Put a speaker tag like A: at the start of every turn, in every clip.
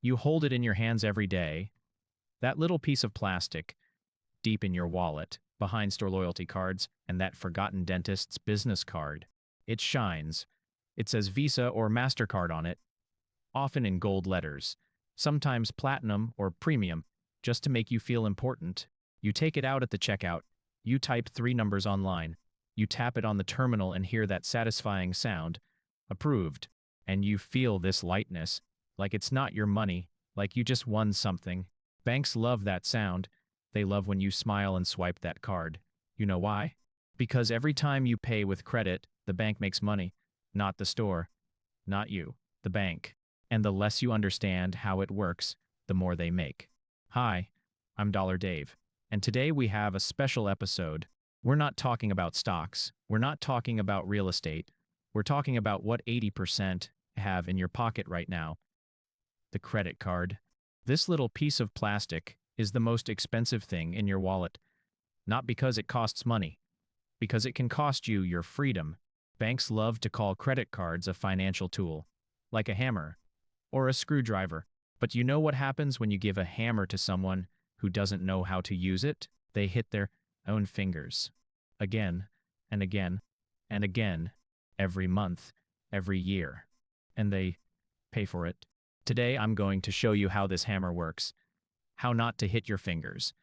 A: You hold it in your hands every day. That little piece of plastic, deep in your wallet, behind store loyalty cards and that forgotten dentist's business card. It shines. It says Visa or MasterCard on it, often in gold letters, sometimes platinum or premium, just to make you feel important. You take it out at the checkout. You type 3 numbers online. You tap it on the terminal and hear that satisfying sound, approved. And you feel this lightness, like it's not your money, like you just won something. Banks love that sound. They love when you smile and swipe that card. You know why? Because every time you pay with credit, the bank makes money. Not the store. Not you. The bank. And the less you understand how it works, the more they make. Hi, I'm Dollar Dave. And today we have a special episode. We're not talking about stocks. We're not talking about real estate. We're talking about what 80% have in your pocket right now. The credit card. This little piece of plastic is the most expensive thing in your wallet. Not because it costs money, because it can cost you your freedom. Banks love to call credit cards a financial tool, like a hammer or a screwdriver. But you know what happens when you give a hammer to someone who doesn't know how to use it? They hit their own fingers. Again and again and again, every month, every year. And they pay for it. Today I'm going to show you how this hammer works, how not to hit your fingers,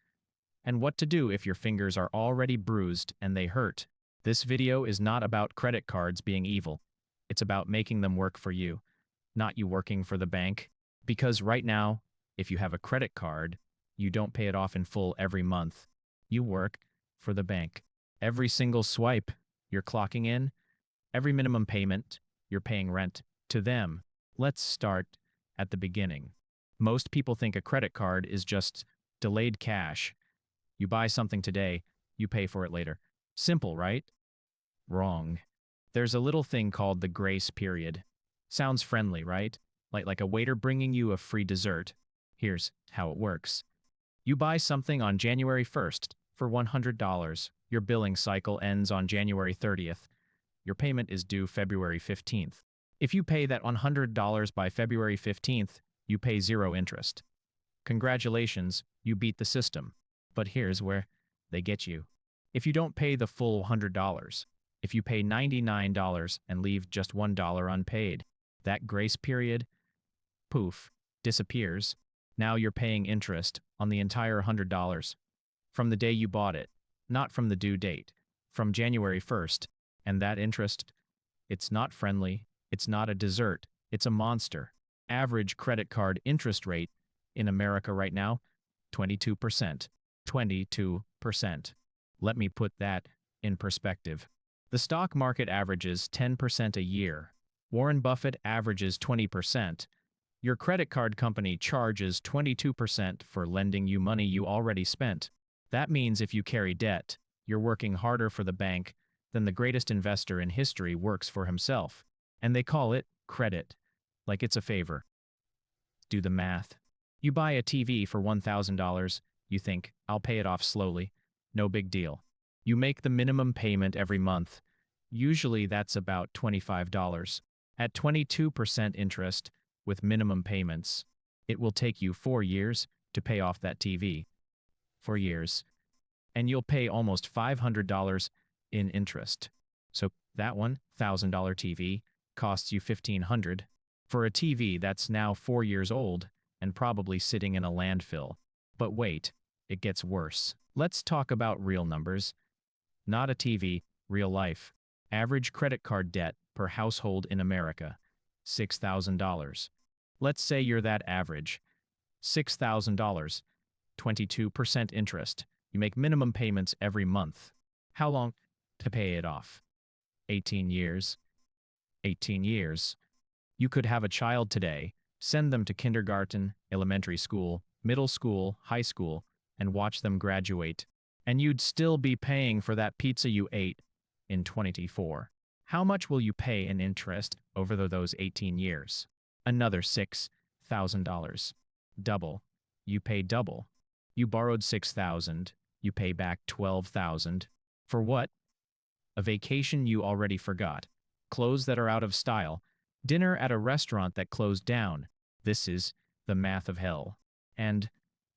A: and what to do if your fingers are already bruised and they hurt. This video is not about credit cards being evil. It's about making them work for you, not you working for the bank. Because right now, if you have a credit card, you don't pay it off in full every month. You work for the bank. Every single swipe, you're clocking in. Every minimum payment, you're paying rent to them. Let's start at the beginning. Most people think a credit card is just delayed cash. You buy something today, you pay for it later. Simple, right? Wrong. There's a little thing called the grace period. Sounds friendly, right? Like a waiter bringing you a free dessert. Here's how it works. You buy something on January 1st for $100. Your billing cycle ends on January 30th. Your payment is due February 15th. If you pay that $100 by February 15th, you pay 0 interest. Congratulations, you beat the system. But here's where they get you. If you don't pay the full $100, if you pay $99 and leave just $1 unpaid, that grace period, poof, disappears. Now you're paying interest on the entire $100 from the day you bought it, not from the due date, from January 1st. And that interest, it's not friendly, it's not a dessert, it's a monster. Average credit card interest rate in America right now, 22%. 22%. Let me put that in perspective. The stock market averages 10% a year. Warren Buffett averages 20%. Your credit card company charges 22% for lending you money you already spent. That means if you carry debt, you're working harder for the bank than the greatest investor in history works for himself. And they call it credit, like it's a favor. Do the math. You buy a TV for $1,000. You think, I'll pay it off slowly. No big deal. You make the minimum payment every month. Usually that's about $25. At 22% interest, with minimum payments, it will take you 4 years to pay off that TV. 4 years. And you'll pay almost $500 in interest. So that $1,000 TV costs you $1,500 for a TV that's now 4 years old and probably sitting in a landfill. But wait, it gets worse. Let's talk about real numbers. Not a TV, real life. Average credit card debt per household in America, $6,000. Let's say you're that average. $6,000, 22% interest. You make minimum payments every month. How long to pay it off? 18 years. 18 years. You could have a child today, send them to kindergarten, elementary school, middle school, high school, and watch them graduate. And you'd still be paying for that pizza you ate in 2024. How much will you pay in interest over those 18 years? Another $6,000. Double. You pay double. You borrowed $6,000. You pay back $12,000. For what? A vacation you already forgot. Clothes that are out of style. Dinner at a restaurant that closed down. This is the math of hell. And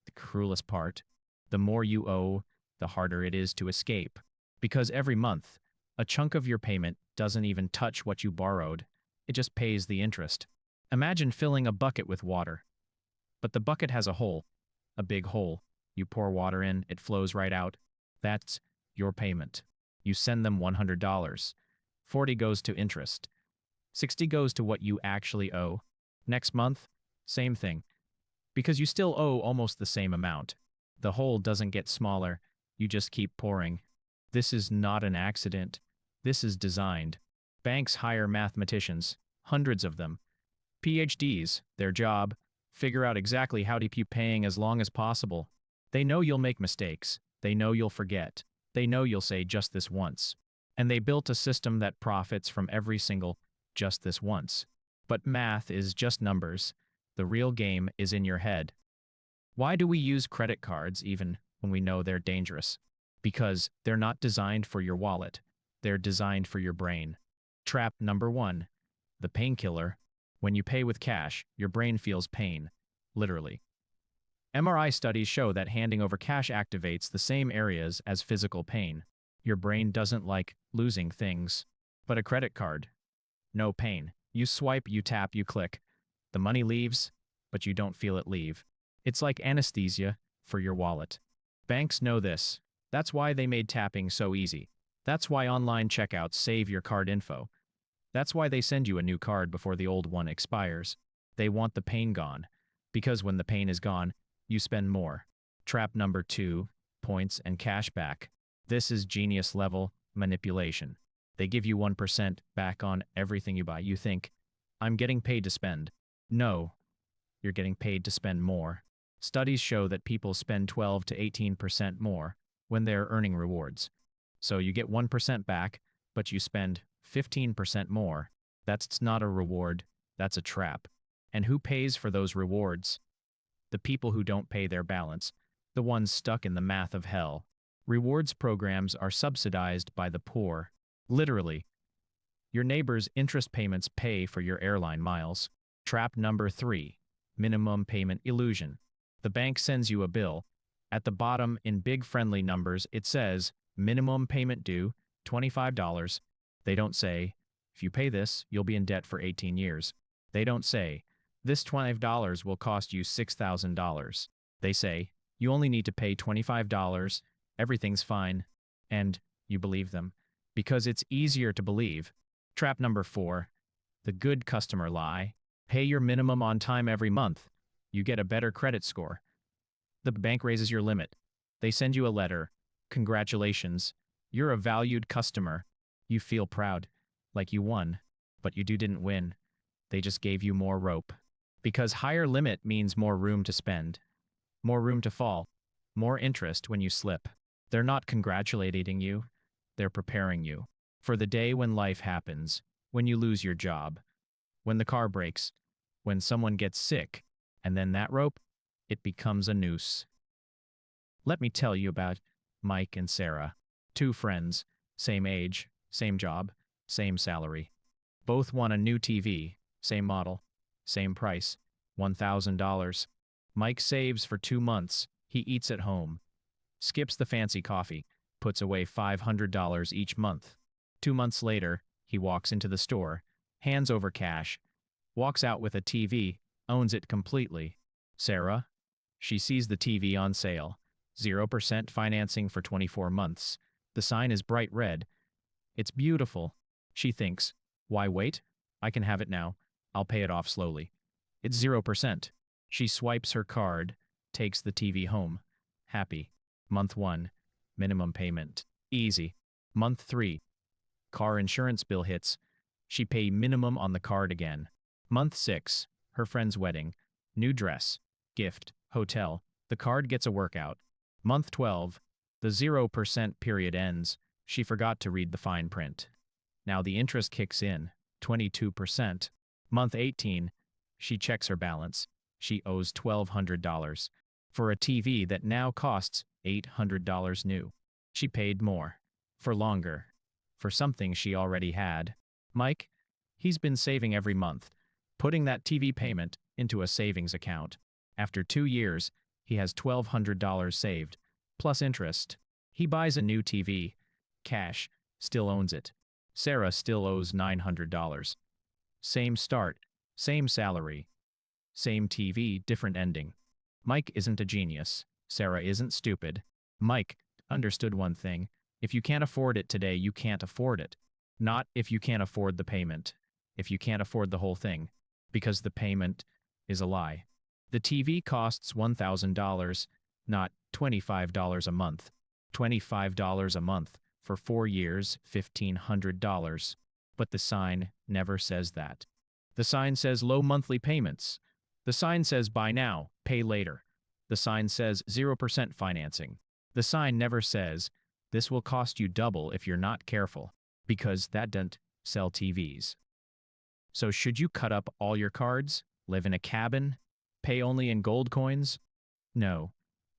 A: the cruelest part, the more you owe, the harder it is to escape. Because every month, a chunk of your payment doesn't even touch what you borrowed. It just pays the interest. Imagine filling a bucket with water. But the bucket has a hole, a big hole. You pour water in, it flows right out. That's your payment. You send them $100. 40 goes to interest. 60 goes to what you actually owe. Next month, same thing. Because you still owe almost the same amount. The hole doesn't get smaller, you just keep pouring. This is not an accident. This is designed. Banks hire mathematicians, hundreds of them. PhDs, their job, figure out exactly how to keep you paying as long as possible. They know you'll make mistakes. They know you'll forget. They know you'll say just this once. And they built a system that profits from every single just this once. But math is just numbers. The real game is in your head. Why do we use credit cards even when we know they're dangerous? Because they're not designed for your wallet. They're designed for your brain. Trap number 1. The painkiller. When you pay with cash, your brain feels pain. Literally. MRI studies show that handing over cash activates the same areas as physical pain. Your brain doesn't like losing things. But a credit card? No pain. You swipe, you tap, you click. The money leaves, but you don't feel it leave. It's like anesthesia for your wallet. Banks know this. That's why they made tapping so easy. That's why online checkouts save your card info. That's why they send you a new card before the old one expires. They want the pain gone. Because when the pain is gone, you spend more. Trap number 2, points and cashback. This is genius level manipulation. They give you 1% back on everything you buy. You think, I'm getting paid to spend. No, you're getting paid to spend more. Studies show that people spend 12 to 18% more when they're earning rewards. So you get 1% back, but you spend 15% more. That's not a reward, that's a trap. And who pays for those rewards? The people who don't pay their balance, the ones stuck in the math of hell. Rewards programs are subsidized by the poor. Literally. Your neighbor's interest payments pay for your airline miles. Trap number 3. Minimum payment illusion. The bank sends you a bill. At the bottom, in big friendly numbers, it says, minimum payment due, $25. They don't say, if you pay this, you'll be in debt for 18 years. They don't say, this $25 will cost you $6,000. They say, you only need to pay $25, everything's fine. And you believe them. Because it's easier to believe. Trap number 4. The good customer lie. Pay your minimum on time every month. You get a better credit score. The bank raises your limit. They send you a letter. Congratulations. You're a valued customer. You feel proud. Like you won. But you didn't win. They just gave you more rope. Because higher limit means more room to spend. More room to fall. More interest when you slip. They're not congratulating you. They're preparing you. For the day when life happens. When you lose your job. When the car breaks. When someone gets sick. And then that rope, it becomes a noose. Let me tell you about Mike and Sarah. 2 friends, same age, same job, same salary. Both want a new TV, same model, same price, $1,000. Mike saves for 2 months, he eats at home, skips the fancy coffee, puts away $500 each month. 2 months later, he walks into the store, hands over cash, walks out with a TV, owns it completely. Sarah? She sees the TV on sale. 0% financing for 24 months. The sign is bright red. It's beautiful. She thinks, why wait? I can have it now. I'll pay it off slowly. It's 0%. She swipes her card, takes the TV home. Happy. Month 1. Minimum payment. Easy. Month 3. Car insurance bill hits. She pay minimum on the card again. Month 6. Her friend's wedding. New dress. Gift. Hotel. The card gets a workout. Month 12. The 0% period ends. She forgot to read the fine print. Now the interest kicks in. 22%. Month 18. She checks her balance. She owes $1,200 for a TV that now costs $800 new. She paid more. For longer. For something she already had. Mike? He's been saving every month. Putting that TV payment into a savings account. After 2 years, he has $1,200 saved, plus interest. He buys a new TV. Cash, still owns it. Sarah still owes $900. Same start, same salary, same TV, different ending. Mike isn't a genius. Sarah isn't stupid. Mike understood one thing. If you can't afford it today, you can't afford it. Not if you can't afford the payment. If you can't afford the whole thing. Because the payment is a lie. The TV costs $1,000, not $25 a month. $25 a month for 4 years, $1,500. But the sign never says that. The sign says low monthly payments. The sign says buy now, pay later. The sign says 0% financing. The sign never says this will cost you double if you're not careful, because that doesn't sell TVs. So should you cut up all your cards, live in a cabin, pay only in gold coins? No.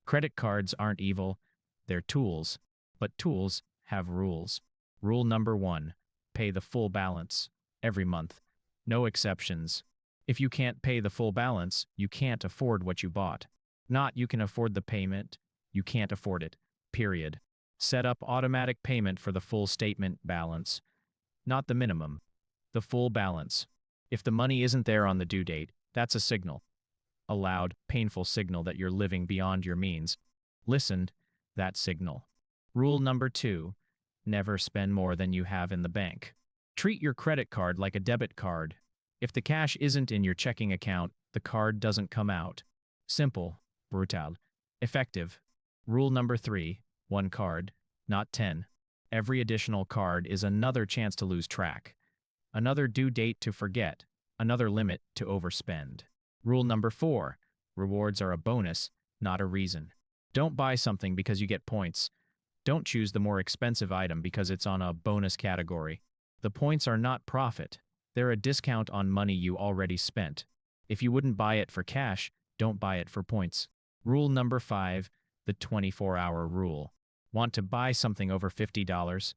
A: Credit cards aren't evil, they're tools. But tools have rules. Rule number 1, pay the full balance, every month. No exceptions. If you can't pay the full balance, you can't afford what you bought. Not you can afford the payment, you can't afford it, period. Set up automatic payment for the full statement balance, not the minimum, the full balance. If the money isn't there on the due date, that's a signal. A loud, painful signal that you're living beyond your means. Listen, that signal. Rule number 2, never spend more than you have in the bank. Treat your credit card like a debit card. If the cash isn't in your checking account, the card doesn't come out. Simple, brutal, effective. Rule number 3, 1 card, not 10. Every additional card is another chance to lose track, another due date to forget, another limit to overspend. Rule number 4, rewards are a bonus, not a reason. Don't buy something because you get points. Don't choose the more expensive item because it's on a bonus category. The points are not profit. They're a discount on money you already spent. If you wouldn't buy it for cash, don't buy it for points. Rule number 5, the 24-hour rule. Want to buy something over $50?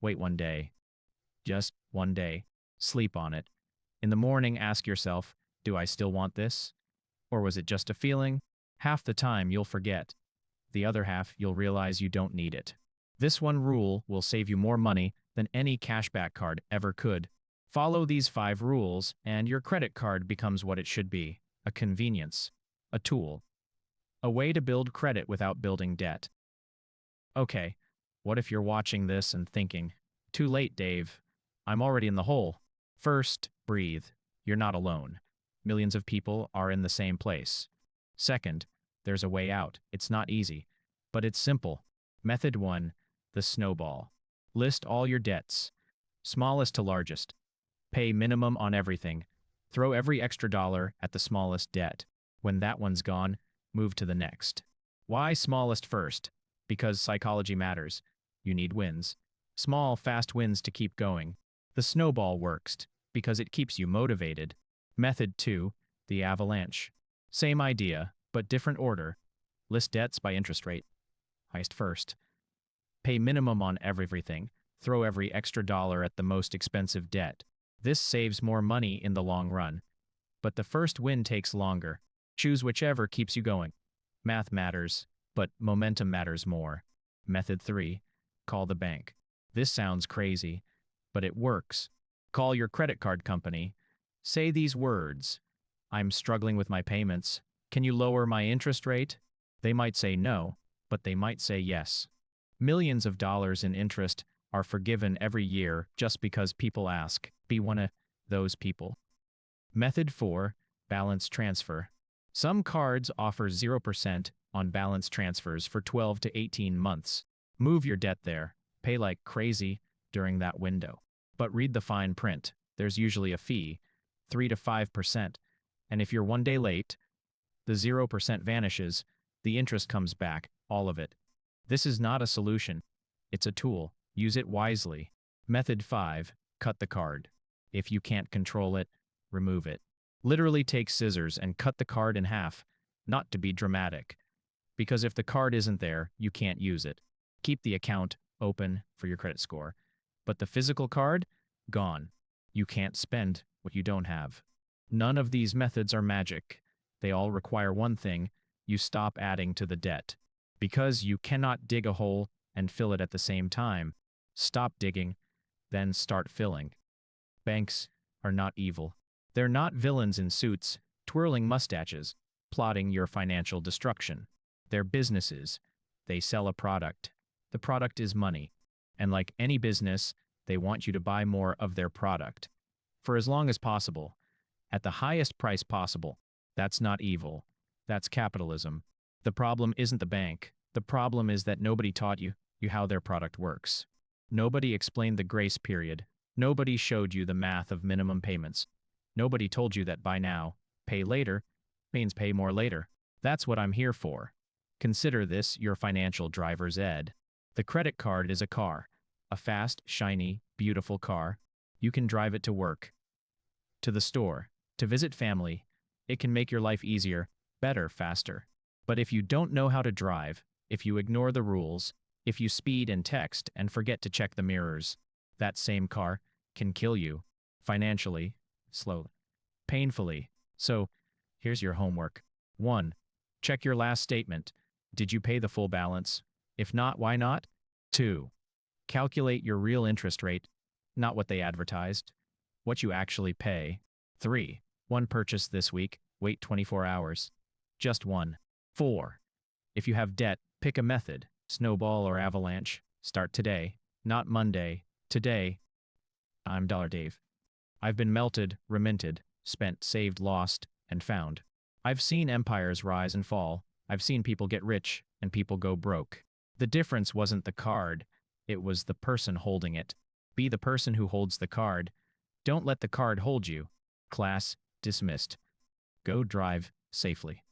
A: Wait 1 day. Just 1 day. Sleep on it. In the morning, ask yourself, do I still want this? Or was it just a feeling? Half the time, you'll forget. The other half, you'll realize you don't need it. This one rule will save you more money than any cashback card ever could. Follow these 5 rules, and your credit card becomes what it should be: a convenience, a tool, a way to build credit without building debt. Okay, what if you're watching this and thinking, too late, Dave. I'm already in the hole. First, breathe. You're not alone. Millions of people are in the same place. Second, there's a way out. It's not easy, but it's simple. Method 1, the snowball. List all your debts, smallest to largest. Pay minimum on everything. Throw every extra dollar at the smallest debt. When that one's gone, move to the next. Why smallest first? Because psychology matters. You need wins. Small, fast wins to keep going. The snowball works because it keeps you motivated. Method 2, the avalanche. Same idea, but different order. List debts by interest rate. Highest first. Pay minimum on everything. Throw every extra dollar at the most expensive debt. This saves more money in the long run. But the first win takes longer. Choose whichever keeps you going. Math matters, but momentum matters more. Method 3, call the bank. This sounds crazy, but it works. Call your credit card company. Say these words: I'm struggling with my payments. Can you lower my interest rate? They might say no, but they might say yes. Millions of dollars in interest are forgiven every year just because people ask. Be one of those people. Method 4, balance transfer. Some cards offer 0% on balance transfers for 12 to 18 months. Move your debt there. Pay like crazy during that window. But read the fine print. There's usually a fee, 3 to 5%. And if you're 1 day late, the 0% vanishes, the interest comes back, all of it. This is not a solution. It's a tool. Use it wisely. Method 5, cut the card. If you can't control it, remove it. Literally take scissors and cut the card in half, not to be dramatic. Because if the card isn't there, you can't use it. Keep the account open for your credit score. But the physical card? Gone. You can't spend what you don't have. None of these methods are magic. They all require one thing: you stop adding to the debt. Because you cannot dig a hole and fill it at the same time. Stop digging, then start filling. Banks are not evil. They're not villains in suits, twirling mustaches, plotting your financial destruction. They're businesses. They sell a product. The product is money. And like any business, they want you to buy more of their product. For as long as possible, at the highest price possible. That's not evil. That's capitalism. The problem isn't the bank. The problem is that nobody taught you how their product works. Nobody explained the grace period. Nobody showed you the math of minimum payments. Nobody told you that buy now, pay later means pay more later. That's what I'm here for. Consider this your financial driver's ed. The credit card is a car. A fast, shiny, beautiful car. You can drive it to work, to the store, to visit family. It can make your life easier, better, faster. But if you don't know how to drive, if you ignore the rules, if you speed and text and forget to check the mirrors, that same car can kill you. Financially, slowly, painfully. So, here's your homework. 1. Check your last statement. Did you pay the full balance? If not, why not? 2. Calculate your real interest rate, not what they advertised, what you actually pay. 3. One purchase this week, wait 24 hours. Just one. 4. If you have debt, pick a method, snowball or avalanche. Start today, not Monday. Today. I'm Dollar Dave. I've been melted, reminted, spent, saved, lost, and found. I've seen empires rise and fall. I've seen people get rich and people go broke. The difference wasn't the card, it was the person holding it. Be the person who holds the card. Don't let the card hold you. Class dismissed. Go drive safely.